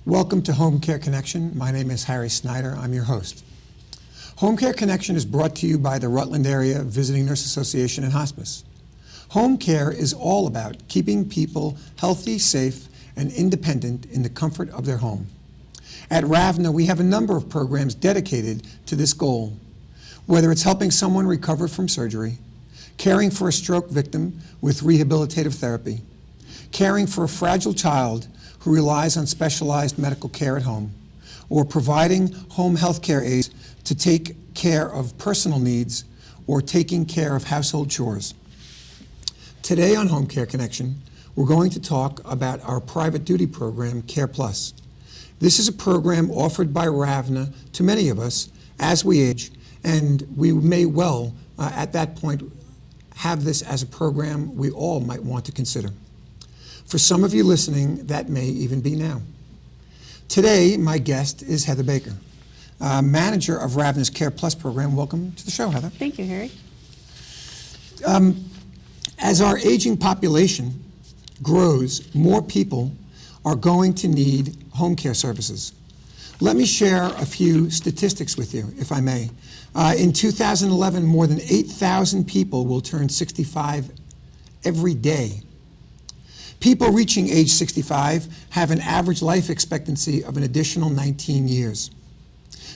Welcome to Home Care Connection. My name is Harry Snyder. I'm your host. Home Care Connection is brought to you by the Rutland Area Visiting Nurse Association and Hospice. Home care is all about keeping people healthy, safe, and independent in the comfort of their home. At RAVNAH, we have a number of programs dedicated to this goal, whether it's helping someone recover from surgery, caring for a stroke victim with rehabilitative therapy, caring for a fragile child who relies on specialized medical care at home, or providing home health care aids to take care of personal needs or taking care of household chores. Today on Home Care Connection, we're going to talk about our private duty program, CarePlus. This is a program offered by RAVNAH to many of us as we age, and we may well, at that point, have this as a program we all might want to consider. For some of you listening, that may even be now. Today, my guest is Heather Baker, manager of RAVNAH's CarePlus program. Welcome to the show, Heather. Thank you, Harry. As our aging population grows, more people are going to need home care services. Let me share a few statistics with you, if I may. In 2011, more than 8,000 people will turn 65 every day. People reaching age 65 have an average life expectancy of an additional 19 years.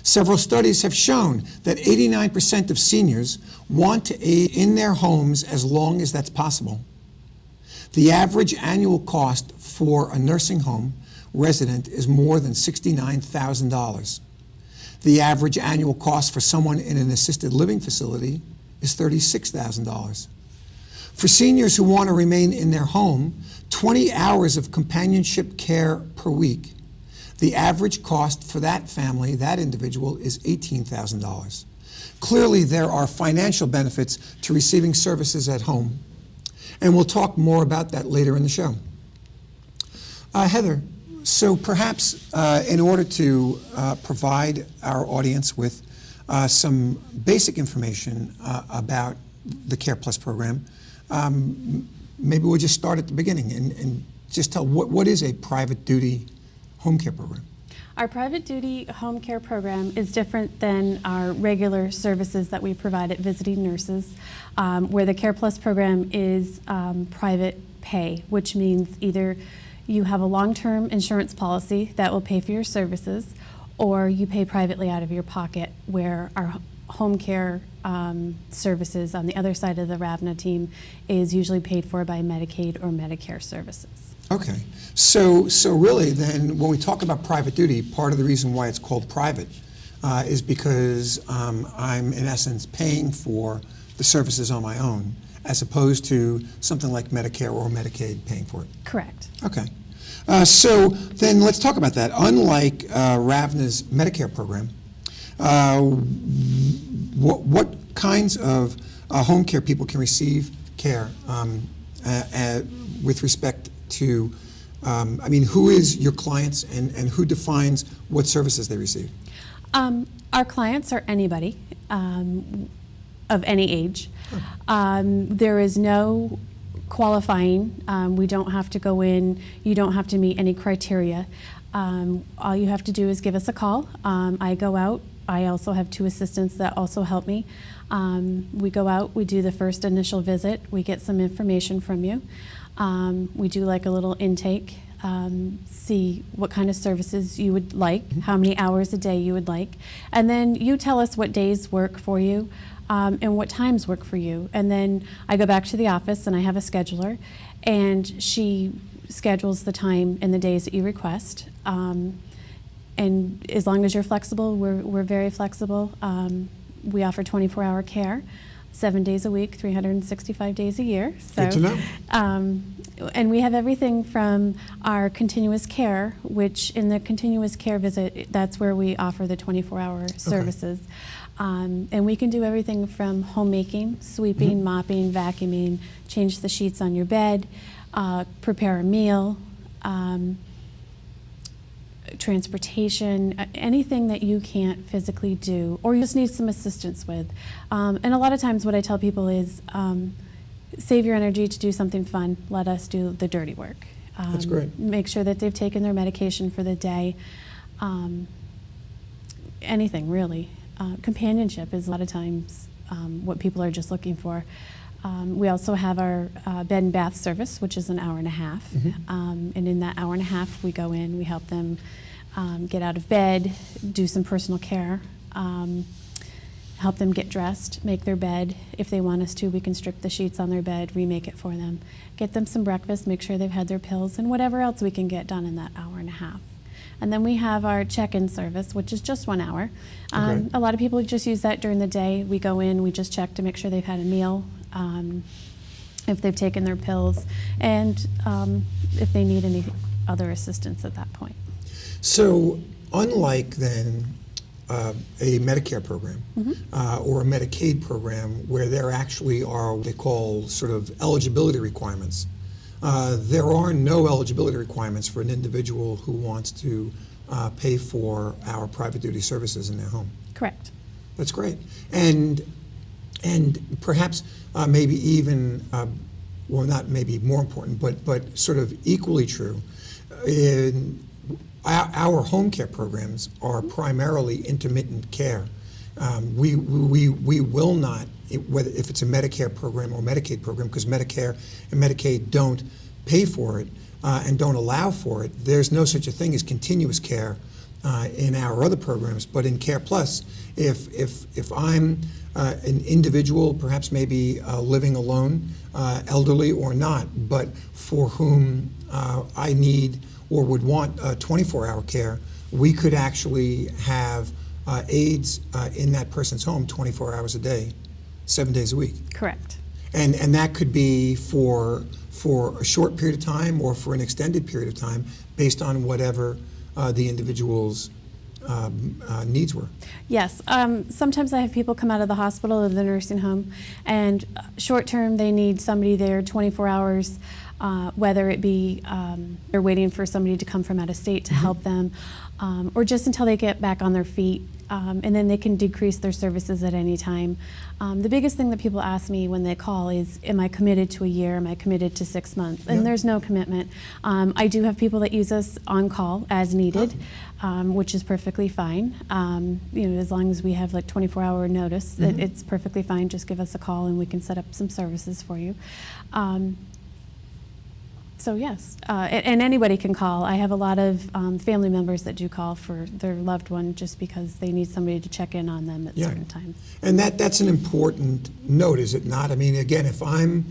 Several studies have shown that 89% of seniors want to age in their homes as long as that's possible. The average annual cost for a nursing home resident is more than $69,000. The average annual cost for someone in an assisted living facility is $36,000. For seniors who want to remain in their home, 20 hours of companionship care per week, the average cost for that family, that individual, is $18,000. Clearly, there are financial benefits to receiving services at home, and we'll talk more about that later in the show. Heather, so perhaps in order to provide our audience with some basic information about the CarePlus program, maybe we'll just start at the beginning and just tell what is a private duty home care program? Our private duty home care program is different than our regular services that we provide at visiting nurses, where the CarePlus program is private pay, which means either you have a long-term insurance policy that will pay for your services, or you pay privately out of your pocket, where our home care services on the other side of the RAVNAH team is usually paid for by Medicaid or Medicare services. Okay, so really then when we talk about private duty, part of the reason why it's called private is because I'm in essence paying for the services on my own, as opposed to something like Medicare or Medicaid paying for it. Correct. Okay. So then let's talk about that. Unlike RAVNAH's Medicare program, what kinds of home care people can receive care with respect to, I mean, who is your clients and who defines what services they receive? Our clients are anybody of any age. There is no qualifying. We don't have to go in. You don't have to meet any criteria. All you have to do is give us a call. I go out. I also have 2 assistants that also help me. We go out, we do the first initial visit, we get some information from you. We do like a little intake, see what kind of services you would like, how many hours a day you would like, and then you tell us what days work for you and what times work for you. And then I go back to the office and I have a scheduler, and she schedules the time and the days that you request. And as long as you're flexible, we're very flexible. We offer 24-hour care, 7 days a week, 365 days a year. So, good to know. And we have everything from our continuous care, which in the continuous care visit, that's where we offer the 24-hour services. And we can do everything from homemaking, sweeping, mopping, vacuuming, change the sheets on your bed, prepare a meal, transportation, anything that you can't physically do or you just need some assistance with. And a lot of times what I tell people is save your energy to do something fun. Let us do the dirty work. That's great. Make sure that they've taken their medication for the day. Anything, really. Companionship is a lot of times what people are just looking for. We also have our bed and bath service, which is an hour and a half. And in that hour and a half, we go in, we help them get out of bed, do some personal care, help them get dressed, make their bed. If they want us to, we can strip the sheets on their bed, remake it for them, get them some breakfast, make sure they've had their pills, and whatever else we can get done in that hour and a half. And then we have our check-in service, which is just 1 hour. Okay. A lot of people just use that during the day. We go in, we just check to make sure they've had a meal, if they've taken their pills, and if they need any other assistance at that point. So, unlike then a Medicare program or a Medicaid program where there actually are what they call sort of eligibility requirements, there are no eligibility requirements for an individual who wants to pay for our private duty services in their home. Correct. That's great. And perhaps maybe even, well, not maybe more important, but sort of equally true, our home care programs are primarily intermittent care. We will not, whether if it's a Medicare program or Medicaid program, because Medicare and Medicaid don't pay for it and don't allow for it, there's no such a thing as continuous care in our other programs. But in CarePlus, if I'm an individual, perhaps maybe living alone, elderly or not, but for whom I need or would want 24-hour care, we could actually have aides in that person's home 24 hours a day, 7 days a week. Correct. And that could be for a short period of time or for an extended period of time based on whatever the individual's needs were. Yes. Sometimes I have people come out of the hospital or the nursing home, and short term they need somebody there 24 hours, whether it be they're waiting for somebody to come from out of state to help them, or just until they get back on their feet, and then they can decrease their services at any time. The biggest thing that people ask me when they call is, am I committed to a year? Am I committed to 6 months? And there's no commitment. I do have people that use us on call as needed, which is perfectly fine. You know, as long as we have like 24-hour notice, it's perfectly fine. Just give us a call and we can set up some services for you. So yes, and anybody can call. I have a lot of family members that do call for their loved one just because they need somebody to check in on them at certain times. And that's an important note, is it not? I mean, again, if I'm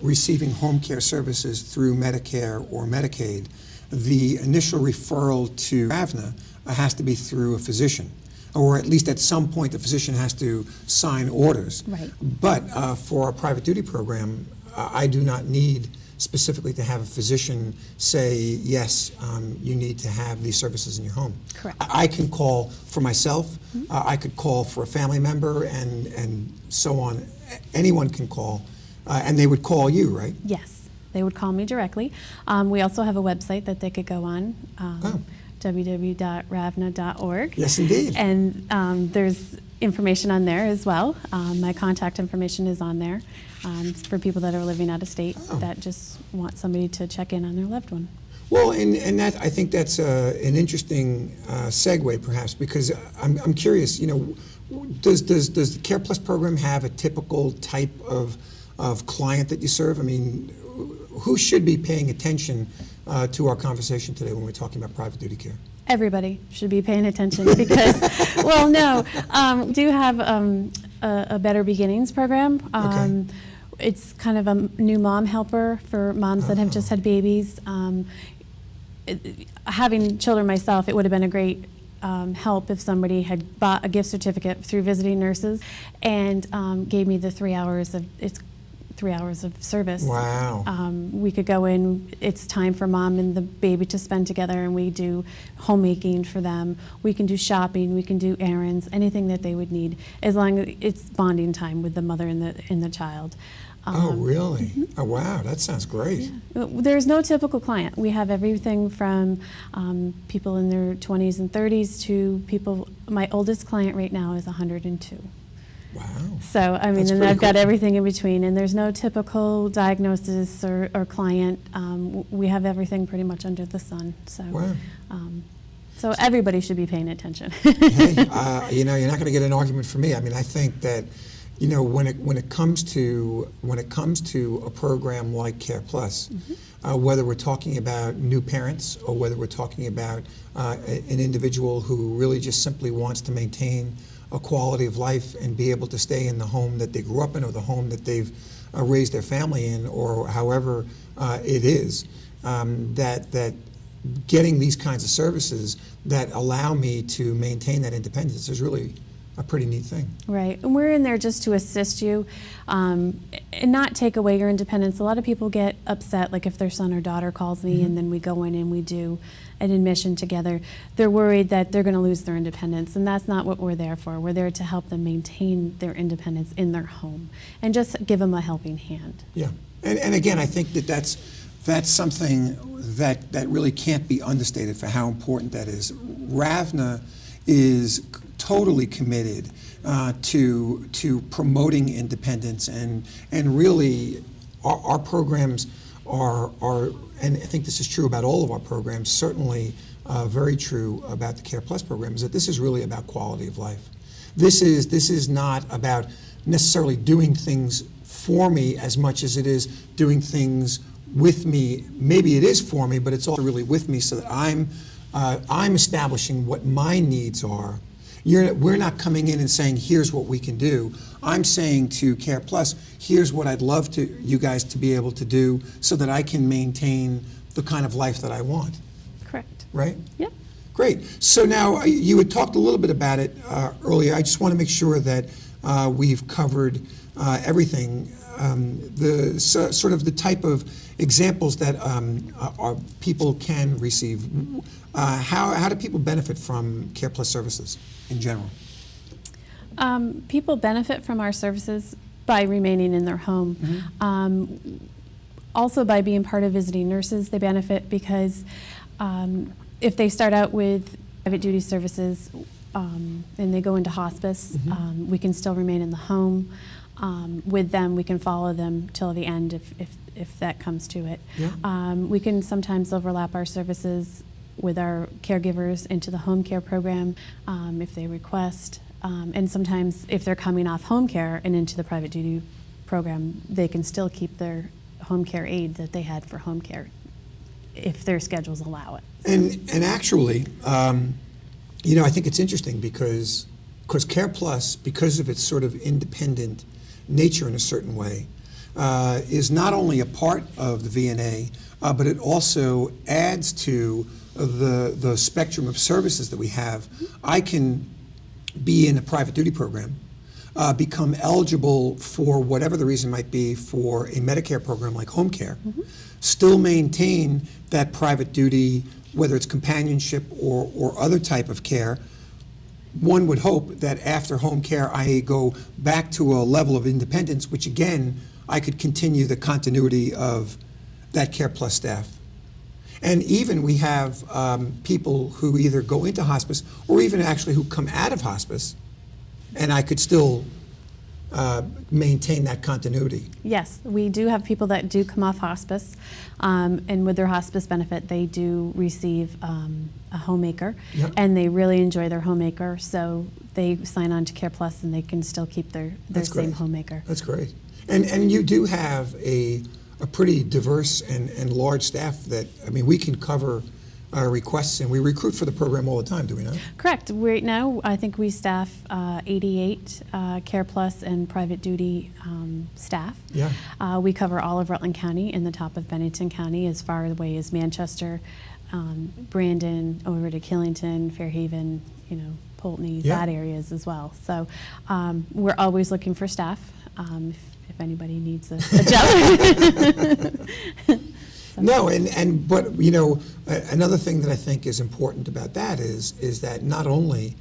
receiving home care services through Medicare or Medicaid, the initial referral to RAVNAH has to be through a physician, or at least at some point the physician has to sign orders. Right. But for a private duty program, I do not need specifically to have a physician say, yes, you need to have these services in your home. Correct. I can call for myself, I could call for a family member, and so on. Anyone can call, and they would call you, right? Yes, they would call me directly. We also have a website that they could go on, www.ravnah.org. Yes, indeed. And there's information on there as well. My contact information is on there for people that are living out of state that just want somebody to check in on their loved one. Well, and that, I think that's an interesting segue, perhaps, because I'm curious. You know, does the CarePlus program have a typical type of client that you serve? I mean, who should be paying attention to our conversation today when we're talking about private duty care? Everybody should be paying attention because, well, no, do have a Better Beginnings program. Okay. It's kind of a new mom helper for moms that have just had babies. Having children myself, it would have been a great help if somebody had bought a gift certificate through visiting nurses and gave me the 3 hours of 3 hours of service. Wow. We could go in, it's time for mom and the baby to spend together, and we do homemaking for them. We can do shopping, we can do errands, anything that they would need, as long as it's bonding time with the mother and the child. Oh, really? Oh, wow, that sounds great. Yeah. There's no typical client. We have everything from people in their 20s and 30s to people, my oldest client right now is 102. Wow. So, I mean, That's and pretty I've got cool. everything in between, and there's no typical diagnosis or client. We have everything pretty much under the sun. So, Wow. so everybody should be paying attention. Hey, you know, you're not going to get an argument from me. I mean, I think that, you know, when it comes to a program like CarePlus, whether we're talking about new parents or whether we're talking about an individual who really just simply wants to maintain a quality of life and be able to stay in the home that they grew up in or the home that they've raised their family in, or however it is, that getting these kinds of services that allow me to maintain that independence is really a pretty neat thing. Right, and we're in there just to assist you and not take away your independence. A lot of people get upset, like if their son or daughter calls me and then we go in and we do an admission together. They're worried that they're going to lose their independence, and that's not what we're there for. We're there to help them maintain their independence in their home and just give them a helping hand. Yeah, and again, I think that's something that really can't be understated for how important that is. RAVNAH is totally committed to promoting independence, and really our programs are, and I think this is true about all of our programs, certainly very true about the CarePlus program, is that this is really about quality of life. This is not about necessarily doing things for me as much as it is doing things with me. Maybe it is for me, but it's also really with me, so that I'm establishing what my needs are. We're not coming in and saying, here's what we can do. I'm saying to CarePlus, here's what I'd love you guys to be able to do so that I can maintain the kind of life that I want. Correct. Right? Yep. Great. So now you had talked a little bit about it earlier. I just want to make sure that we've covered everything. Sort of the type of examples that our people can receive. How do people benefit from CarePlus services in general? People benefit from our services by remaining in their home. Also by being part of visiting nurses, they benefit because if they start out with private duty services and they go into hospice, we can still remain in the home with them. We can follow them till the end if that comes to it. Yeah. We can sometimes overlap our services with our caregivers into the home care program if they request. And sometimes if they're coming off home care and into the private duty program, they can still keep their home care aid that they had for home care if their schedules allow it. And actually, you know, I think it's interesting because CarePlus, because of its sort of independent nature in a certain way, is not only a part of the VNA, but it also adds to the spectrum of services that we have. I can be in a private duty program, become eligible for whatever the reason might be for a Medicare program like home care, still maintain that private duty, whether it's companionship or other type of care. One would hope that after home care I go back to a level of independence, which again, I could continue the continuity of that CarePlus staff. And even we have people who either go into hospice or even actually who come out of hospice, and I could still maintain that continuity. Yes, we do have people that do come off hospice, and with their hospice benefit, they do receive a homemaker, and they really enjoy their homemaker, so they sign on to CarePlus and they can still keep their same homemaker. That's great. And you do have a pretty diverse and large staff that, I mean, we can cover requests, and we recruit for the program all the time, do we not? Correct. Right now, I think we staff 88 CarePlus and private duty staff. Yeah. We cover all of Rutland County and the top of Bennington County, as far away as Manchester, Brandon, over to Killington, Fairhaven, you know, Poultney, that areas as well. So we're always looking for staff if anybody needs a job. No, but you know, another thing that I think is important about that is that not only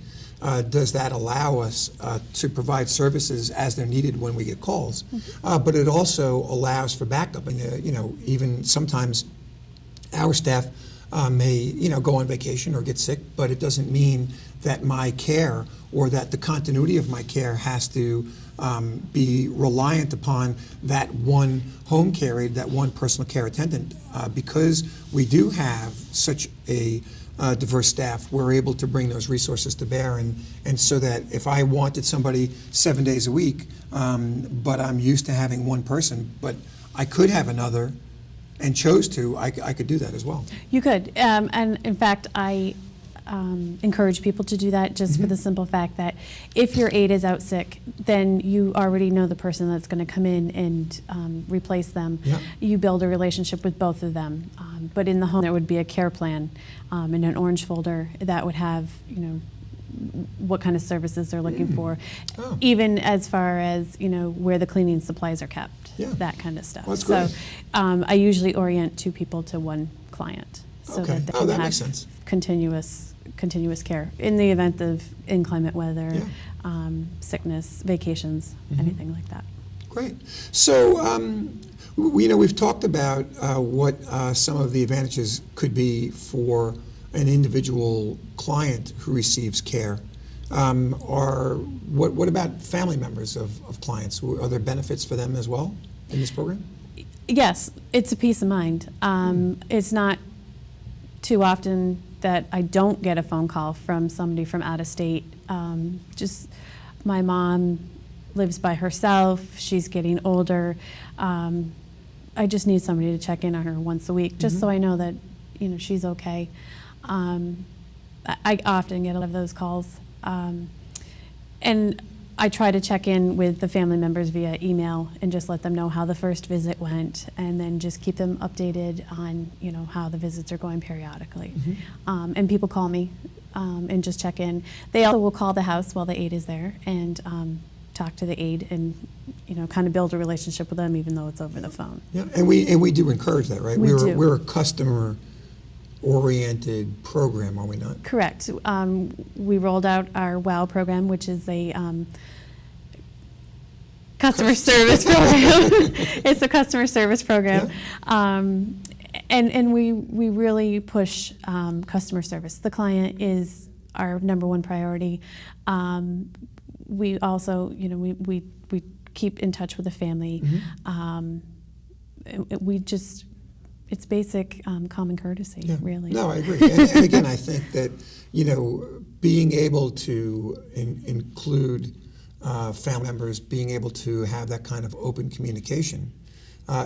does that allow us to provide services as they're needed when we get calls, but it also allows for backup. And you know, even sometimes our staff may go on vacation or get sick, but it doesn't mean that my care or that the continuity of my care has to be reliant upon that one home care aide, that one personal care attendant. Because we do have such a diverse staff, we're able to bring those resources to bear, and so that if I wanted somebody 7 days a week, but I'm used to having one person, but I could have another and chose to, I could do that as well. You could, and in fact, I encourage people to do that just for the simple fact that if your aide is out sick, then you already know the person that's going to come in and replace them. Yeah. You build a relationship with both of them. But in the home, there would be a care plan in an orange folder that would have, what kind of services they're looking for, even as far as, where the cleaning supplies are kept, that kind of stuff. Well, that's great. So I usually orient two people to one client so that they can that have makes sense. continuous care in the event of inclement weather, sickness, vacations, anything like that. Great. So, we've talked about what some of the advantages could be for an individual client who receives care. What about family members of clients? Are there benefits for them as well in this program? Yes, it's a peace of mind. It's not too often that I don't get a phone call from somebody from out of state. Just my mom lives by herself. She's getting older. I just need somebody to check in on her once a week, just so I know that she's okay. I often get a lot of those calls, and I try to check in with the family members via email and just let them know how the first visit went, and then just keep them updated on how the visits are going periodically. And people call me and just check in. They also will call the house while the aide is there and talk to the aide and kind of build a relationship with them, even though it's over the phone. Yeah, and we do encourage that, right? We do. We're a customer-oriented program, are we not? Correct. We rolled out our WOW program, which is a customer service program. It's a customer service program. And we really push customer service. The client is our number one priority. We also, we keep in touch with the family. It's basic common courtesy, really. No, I agree. And again, I think that, being able to include family members, being able to have that kind of open communication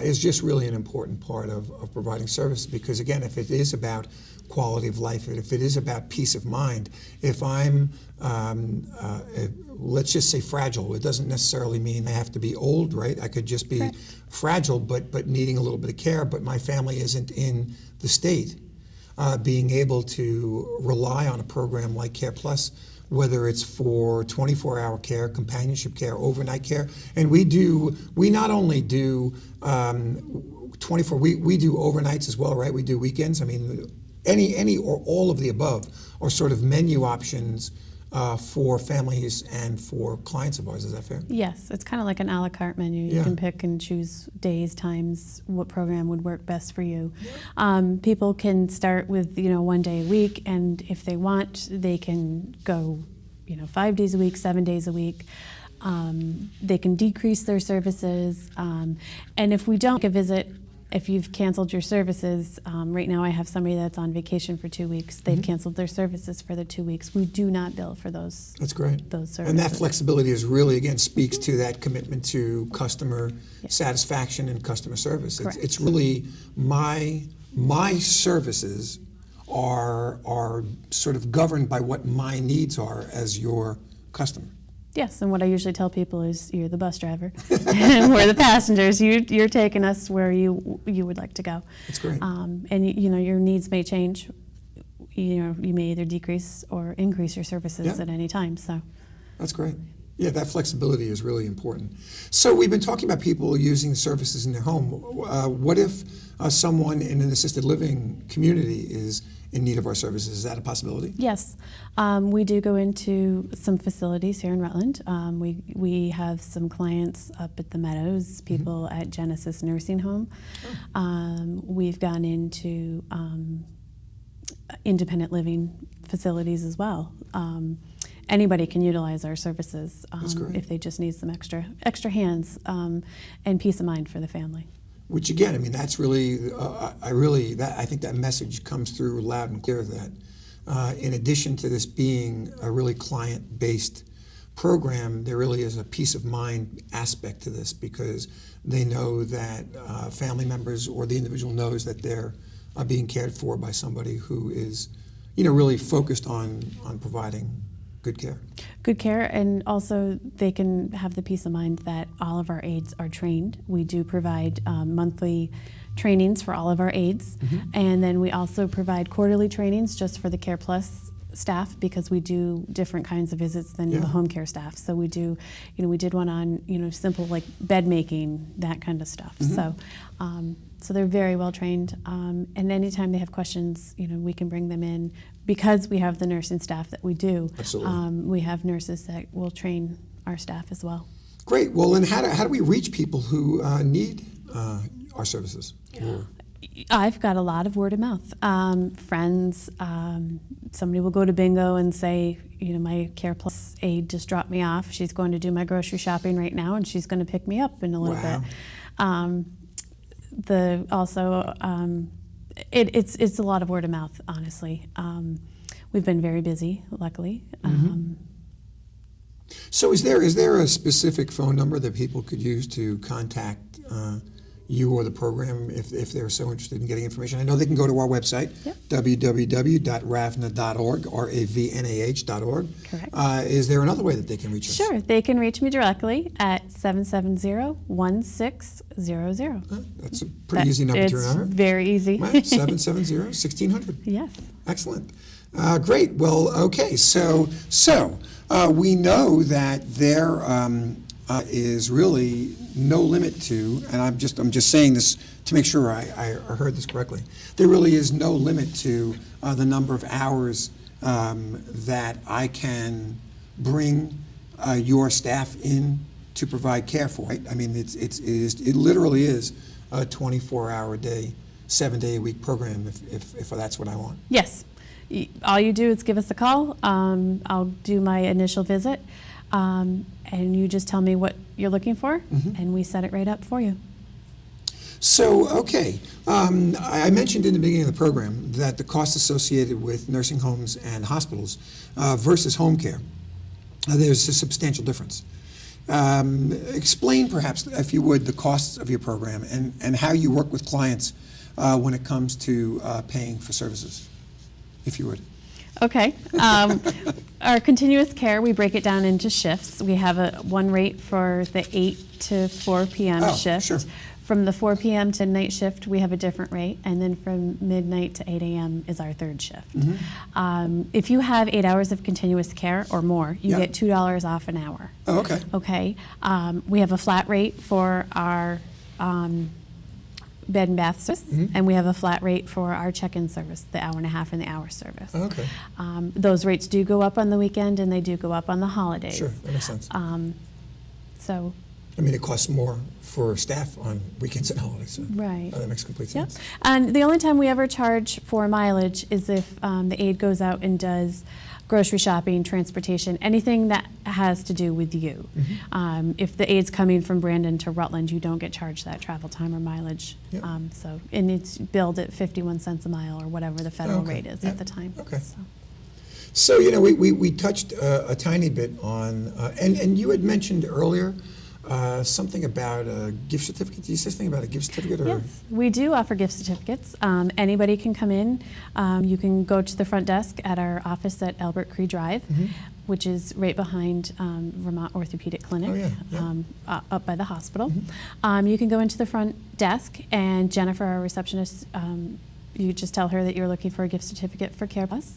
is just really an important part of providing service. Because again, if it is about quality of life, if it is about peace of mind, if I'm, let's just say fragile, it doesn't necessarily mean I have to be old, right? I could just be fragile, but needing a little bit of care, but my family isn't in the state. Being able to rely on a program like CarePlus, whether it's for 24-hour care, companionship care, overnight care, and we not only do 24, we do overnights as well, right? We do weekends. I mean, any or all of the above are sort of menu options for families and for clients of ours. Is that fair? Yes, it's kind of like an a la carte menu. You can pick and choose days, times, what program would work best for you. People can start with 1 day a week, and if they want, they can go 5 days a week, 7 days a week. They can decrease their services, and if we don't make a visit, if you've canceled your services, right now I have somebody that's on vacation for 2 weeks. They've canceled their services for the 2 weeks. We do not bill for those. That's great. Those services. And that flexibility is really, again, speaks to that commitment to customer satisfaction and customer service. It's really my services are sort of governed by what my needs are as your customer. Yes, and what I usually tell people is you're the bus driver, and we're the passengers. You're taking us where you would like to go. That's great. And your needs may change. You may either decrease or increase your services at any time. So that's great. Yeah, that flexibility is really important. So we've been talking about people using services in their home. What if someone in an assisted living community is in need of our services? Is that a possibility? Yes. We do go into some facilities here in Rutland. We have some clients up at the Meadows, people at Genesis Nursing Home. We've gone into independent living facilities as well. Anybody can utilize our services if they just need some extra hands and peace of mind for the family. Which again, I mean, that's really, I think that message comes through loud and clear that in addition to this being a really client-based program, there really is a peace of mind aspect to this, because they know that family members or the individual knows that they're being cared for by somebody who is, really focused on providing good care. Good care, and also they can have the peace of mind that all of our aides are trained. We do provide monthly trainings for all of our aides, and then we also provide quarterly trainings just for the CarePlus staff, because we do different kinds of visits than the home care staff. So we do, we did one on, simple like bed making, that kind of stuff. So they're very well trained, and anytime they have questions, we can bring them in, because we have the nursing staff that we do. Absolutely. We have nurses that will train our staff as well. Great. Well, and how do we reach people who need our services? I've got a lot of word of mouth. Friends, somebody will go to bingo and say, my CarePlus aide just dropped me off. She's going to do my grocery shopping right now, and she's going to pick me up in a little bit. It's a lot of word of mouth, honestly. We've been very busy, luckily. So is there a specific phone number that people could use to contact you or the program if they're so interested in getting information? I know they can go to our website, www.ravnah.org, RAVNAH.org. Correct. Is there another way that they can reach us? Sure. They can reach me directly at 770-1600. That's a pretty easy number to remember. It's very easy. 770-1600. Yes. Excellent. Great. Well, okay. So we know that there is really no limit to, and I'm just saying this to make sure I heard this correctly. There really is no limit to the number of hours that I can bring your staff in to provide care for. Right? I mean, it literally is a 24-hour-a-day, 7-day-a-week program if that's what I want. Yes. All you do is give us a call. I'll do my initial visit, and you just tell me what you're looking for, and we set it right up for you. So, okay, I mentioned in the beginning of the program that the cost associated with nursing homes and hospitals versus home care, there's a substantial difference. Explain, perhaps, if you would, the costs of your program and how you work with clients when it comes to paying for services, if you would. Okay. Our continuous care, we break it down into shifts. We have one rate for the 8 to 4 p.m. shift. Sure. From the 4 p.m. to night shift, we have a different rate. And then from midnight to 8 a.m. is our third shift. If you have 8 hours of continuous care or more, you get $2 off an hour. Oh, okay. Okay. We have a flat rate for our bed and bath service, and we have a flat rate for our check-in service, the hour and a half and the hour service. Okay. Those rates do go up on the weekend, and they do go up on the holidays. Sure, that makes sense. So. I mean, it costs more for staff on weekends and holidays. So Right. That makes complete sense. Yep. And the only time we ever charge for mileage is if the aide goes out and does grocery shopping, transportation, anything that has to do with you. If the aide's coming from Brandon to Rutland, you don't get charged that travel time or mileage. Yep. And it's billed at 51 cents a mile or whatever the federal rate is at the time. Okay. So we touched a tiny bit on, and you had mentioned earlier something about a gift certificate. Did you say something about a gift certificate? Or? Yes, we do offer gift certificates. Anybody can come in. You can go to the front desk at our office at Albert Cree Drive, which is right behind Vermont Orthopedic Clinic, up by the hospital. You can go into the front desk, and Jennifer, our receptionist, you just tell her that you're looking for a gift certificate for CarePlus,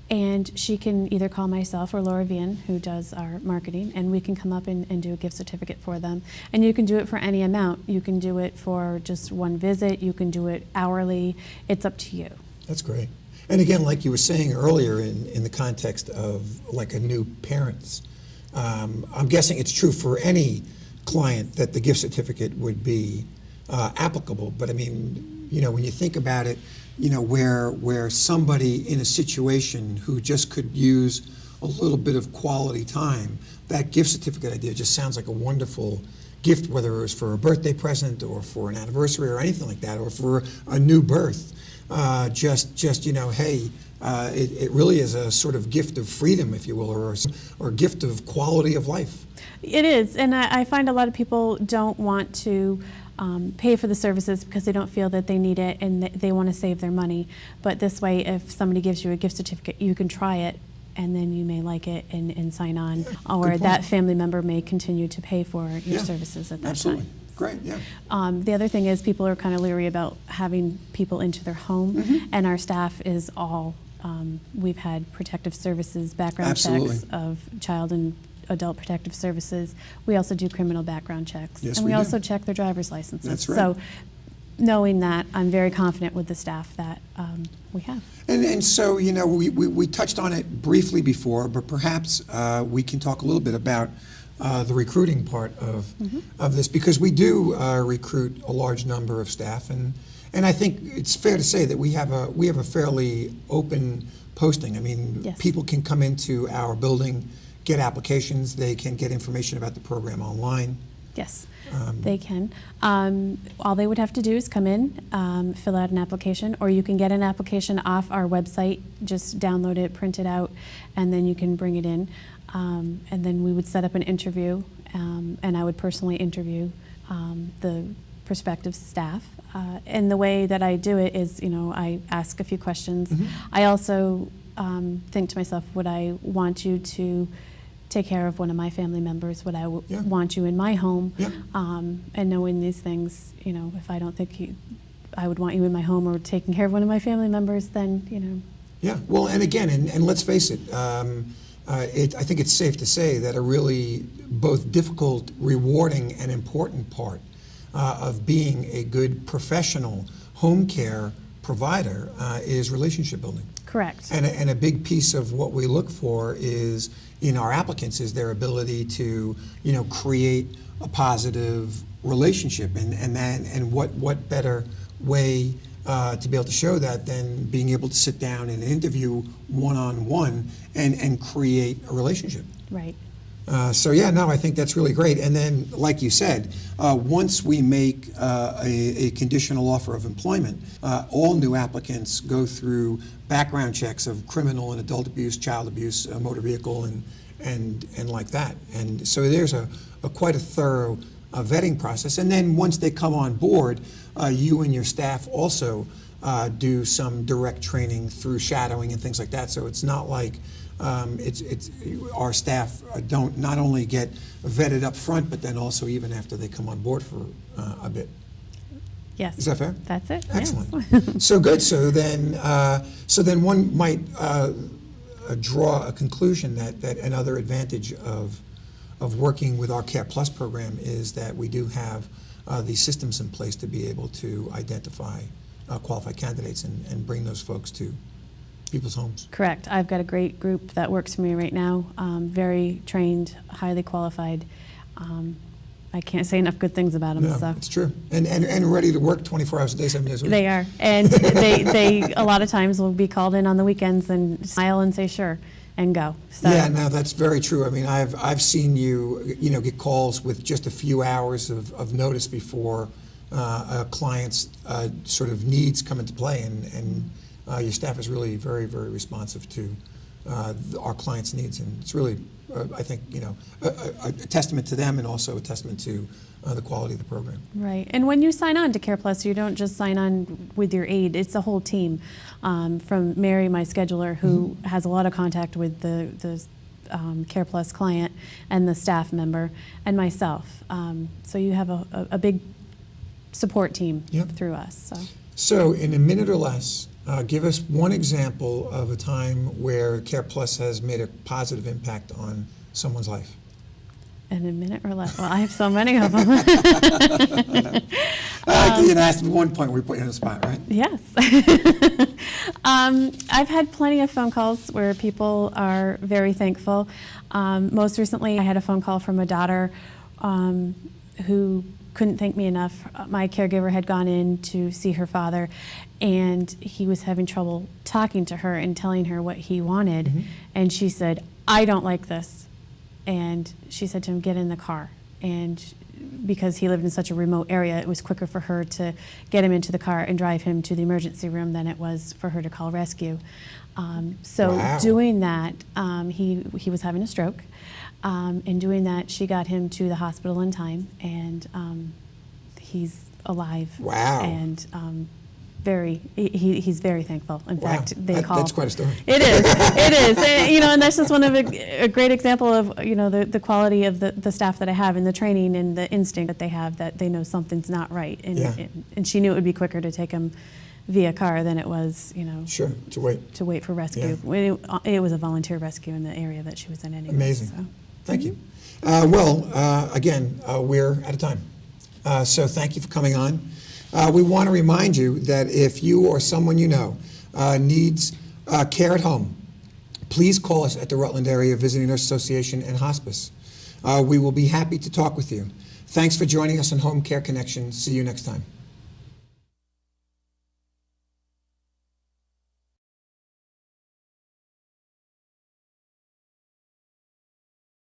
and she can either call myself or Laura Vian, who does our marketing, and we can come up and do a gift certificate for them. And you can do it for any amount. You can do it for just one visit. You can do it hourly. It's up to you. That's great. And again, like you were saying earlier in the context of like a new parents, I'm guessing it's true for any client that the gift certificate would be applicable, but I mean, when you think about it, where somebody in a situation who just could use a little bit of quality time, that gift certificate idea just sounds like a wonderful gift, whether it was for a birthday present or for an anniversary or anything like that, or for a new birth. Hey, it really is a sort of gift of freedom, if you will, or a gift of quality of life. It is, and I find a lot of people don't want to pay for the services because they don't feel that they need it and they want to save their money. But this way, if somebody gives you a gift certificate, you can try it, and then you may like it and sign on, Yeah, or that family member may continue to pay for your services at that absolutely. time. Great, yeah. The other thing is people are kind of leery about having people into their home, and our staff is all, we've had protective services, background Absolutely. checks of child and adult protective services. We also do criminal background checks. Yes, and we we do. also check their driver's licenses. That's right. So knowing that, I'm very confident with the staff that we have. And so, we touched on it briefly before, but perhaps we can talk a little bit about the recruiting part of this, because we do recruit a large number of staff, and I think it's fair to say that we have a fairly open posting. I mean, Yes. people can come into our building, get applications, they can get information about the program online. Yes, they can. All they would have to do is come in, fill out an application, or you can get an application off our website, just download it, print it out, and then you can bring it in. And then we would set up an interview, and I would personally interview the prospective staff. And the way that I do it is, I ask a few questions. I also think to myself, would I want you to take care of one of my family members? Would I want you in my home? Yeah. And knowing these things, if I don't think I would want you in my home or taking care of one of my family members, then, Yeah, well, and again, and let's face it, I think it's safe to say that a really both difficult, rewarding, and important part of being a good professional home care provider is relationship building. correct. And a big piece of what we look for is in our applicants is their ability to, create a positive relationship, and what better way to be able to show that than being able to sit down and interview one-on-one and create a relationship. Right. I think that's really great. And then, like you said, once we make a conditional offer of employment, all new applicants go through background checks of criminal and adult abuse, child abuse, motor vehicle, and like that. And so there's a quite a thorough vetting process. And then once they come on board, you and your staff also do some direct training through shadowing and things like that. So it's not like our staff don't not only get vetted up front, but then also even after they come on board for a bit. Yes. Is that fair? That's it. Excellent. Yes. So good. So then one might draw a conclusion that another advantage of working with our CarePlus program is that we do have these systems in place to be able to identify qualified candidates and bring those folks to people's homes. Correct. I've got a great group that works for me right now, very trained, highly qualified. I can't say enough good things about them. No, So. it's true. And ready to work 24 hours a day, 7 days a week. They are. And they a lot of times will be called in on the weekends and smile and say sure and go. So. Yeah, no, that's very true. I mean, I've seen you, get calls with just a few hours of notice before a client's sort of needs come into play, and your staff is really very, very responsive to our clients' needs, and it's really, I think, a testament to them and also a testament to the quality of the program. Right. And when you sign on to CarePlus, you don't just sign on with your aide. It's a whole team. From Mary, my scheduler, who has a lot of contact with the CarePlus client and the staff member, and myself. So you have a big support team through us. So in a minute or less, give us one example of a time where CarePlus has made a positive impact on someone's life. In a minute or less. Well, I have so many of them. That's one point we put you on the spot, right? Yes. I've had plenty of phone calls where people are very thankful. Most recently, I had a phone call from a daughter who couldn't thank me enough. My caregiver had gone in to see her father, and he was having trouble talking to her and telling her what he wanted. And she said, "I don't like this." And she said to him, "Get in the car." And because he lived in such a remote area, it was quicker for her to get him into the car and drive him to the emergency room than it was for her to call rescue. So doing that, he was having a stroke. In doing that, she got him to the hospital in time, and he's alive. Wow. And he's very thankful. In fact, they call. That's quite a story. It is. It is. And, and that's just one of a great example of the quality of the staff that I have, and the training and the instinct that they have, that they know something's not right. And she knew it would be quicker to take him via car than it was, Sure, to wait for rescue. Yeah. It was a volunteer rescue in the area that she was in anyway. Amazing. So. Thank you. Again, we're out of time. So thank you for coming on. We want to remind you that if you or someone you know needs care at home, please call us at the Rutland Area Visiting Nurse Association and Hospice. We will be happy to talk with you. Thanks for joining us on Home Care Connection. See you next time.